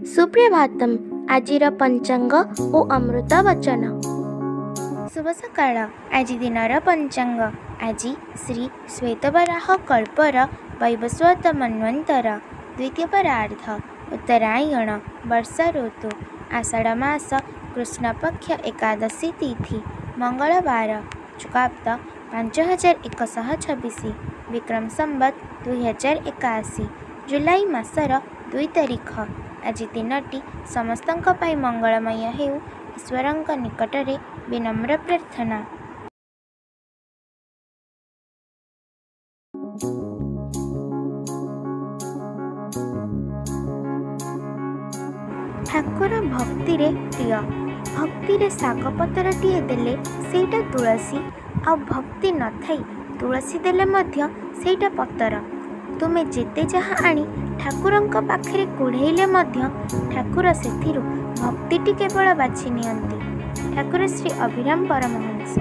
सुप्रभातम आजिर पंचांग ओ अमृत वचन। शुभ सकाळ। आज दिनर पंचांग। आज श्री श्वेतवराह कल्पर वैवस्वत मन्वंतर द्वितीय परार्ध उत्तरायण वर्षा ऋतु आषाढ़ मास कृष्ण पक्ष एकादशी तिथि मंगलवार चुकाप्त 5126 विक्रम संबत 2081 जुलाई मासर 2 तारिख। आज दिनटी समस्तंक पाई मंगलमय हेउ ईश्वरंक निकटरे विनम्र प्रार्थना। ठाकुर भक्ति रे प्रिय। भक्ति रे शाग पतरटिए देले सेटा तुलसी आ भक्ति न थाई तुलसी देले मध्य सेटा पतर। तुमे जेते जहाँ आनी ठाकुरंक पाखरे कुढ़ेइले मध्य ठाकुर सेथिरु भक्तिटी केवल बाछि नियंती। ठाकुर श्री अभिराम परमहंस।